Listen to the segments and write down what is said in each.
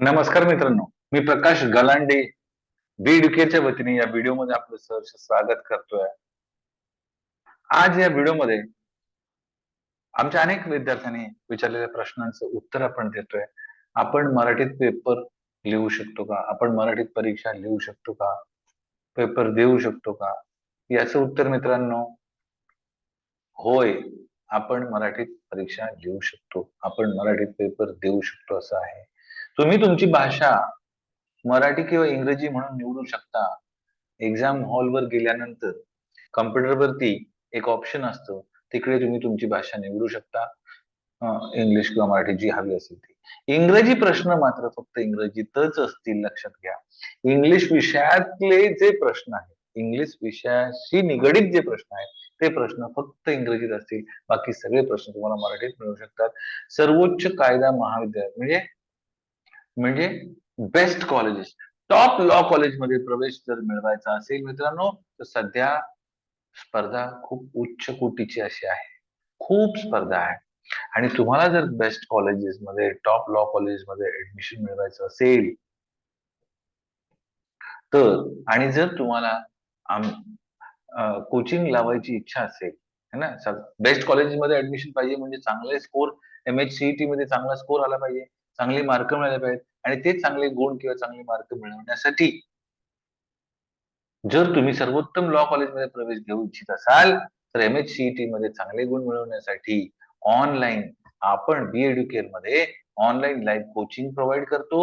नमस्कार मित्रांनो, मी प्रकाश गलांडे EduCAREच्या वतीने या व्हिडिओमध्ये आपलं सहर्ष स्वागत करतोय. आज या व्हिडिओमध्ये आमच्या अनेक विद्यार्थ्यांनी विचारलेल्या प्रश्नांचं उत्तर आपण देतोय. आपण मराठीत पेपर लिहू शकतो का? आपण मराठीत परीक्षा लिहू शकतो का? पेपर देऊ शकतो का? याचं उत्तर मित्रांनो, होय. आपण मराठीत परीक्षा लिहू शकतो. आपण मराठीत पेपर देऊ शकतो असं आहे. तुम्ही तुमची भाषा मराठी किंवा इंग्रजी म्हणून निवडू शकता. एक्झाम हॉलवर गेल्यानंतर कॉम्प्युटरवरती एक ऑप्शन असतं. तिकडे तुम्ही तुमची भाषा निवडू शकता. इंग्लिश किंवा मराठी जी हवी असेल ती. इंग्रजी प्रश्न मात्र फक्त इंग्रजीतच असतील लक्षात घ्या. इंग्लिश विषयातले जे प्रश्न आहेत, इंग्लिश विषयाशी निगडीत जे प्रश्न आहेत, ते प्रश्न फक्त इंग्रजीत असतील. बाकी सगळे प्रश्न तुम्हाला मराठीत मिळू शकतात. सर्वोच्च कायदा महाविद्यालय म्हणजे म्हणजे बेस्ट कॉलेजेस, टॉप लॉ कॉलेजमध्ये प्रवेश जर मिळवायचा असेल मित्रांनो, तर सध्या स्पर्धा खूप उच्च कोटीची अशी आहे. खूप स्पर्धा आहे. आणि तुम्हाला जर बेस्ट कॉलेजेसमध्ये, टॉप लॉ कॉलेजमध्ये ऍडमिशन मिळवायचं असेल, तर आणि जर तुम्हाला कोचिंग लावायची इच्छा असेल, है ना? बेस्ट कॉलेजमध्ये ऍडमिशन पाहिजे म्हणजे चांगले स्कोर MH CET मध्ये चांगला स्कोर आला पाहिजे, चांगली मार्क मिळाले पाहिजेत आणि ते चांगले गुण किंवा चांगले मार्क मिळवण्यासाठी जर तुम्ही सर्वोत्तम लॉ कॉलेजमध्ये प्रवेश घेऊ इच्छित असाल, तर MH CET मध्ये चांगले गुण मिळवण्यासाठी ऑनलाईन आपण EduCAREमध्ये ऑनलाईन लाईव्ह कोचिंग प्रोव्हाईड करतो.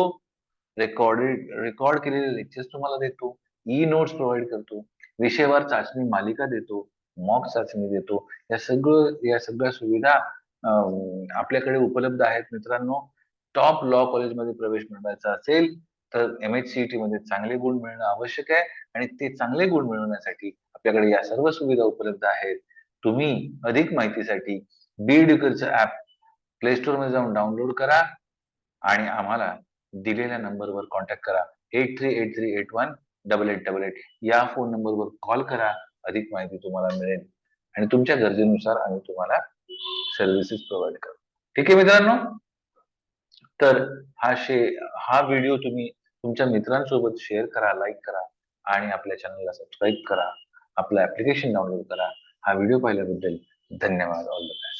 रेकॉर्ड केलेले लेक्चर्स तुम्हाला देतो. नोट्स प्रोव्हाईड करतो. विषयवार चाचणी मालिका देतो. मॉक चाचणी देतो. या सगळ्या सुविधा आपल्याकडे उपलब्ध आहेत मित्रांनो. टॉप लॉ कॉलेजमध्ये प्रवेश मिळवायचा असेल, तर MH CET मध्ये चांगले गुण मिळणं आवश्यक आहे आणि ते चांगले गुण मिळवण्यासाठी आपल्याकडे या सर्व सुविधा उपलब्ध आहेत. तुम्ही अधिक माहितीसाठी EduCAREचं ॲप प्ले स्टोअरमध्ये जाऊन डाउनलोड करा आणि आम्हाला दिलेल्या नंबरवर कॉन्टॅक्ट करा. 8383818888 या फोन नंबरवर कॉल करा. अधिक माहिती तुम्हाला मिळेल आणि तुमच्या गरजेनुसार आम्ही तुम्हाला सर्व्हिसेस प्रोव्हाईड करू. ठीक आहे मित्रांनो? तर हा व्हिडिओ तुम्ही तुमच्या मित्रांसोबत शेअर करा, लाईक करा आणि आपल्या चॅनलला सबस्क्राईब करा. आपलं ॲप्लिकेशन डाउनलोड करा. हा व्हिडिओ पाहिल्याबद्दल धन्यवाद. All the best.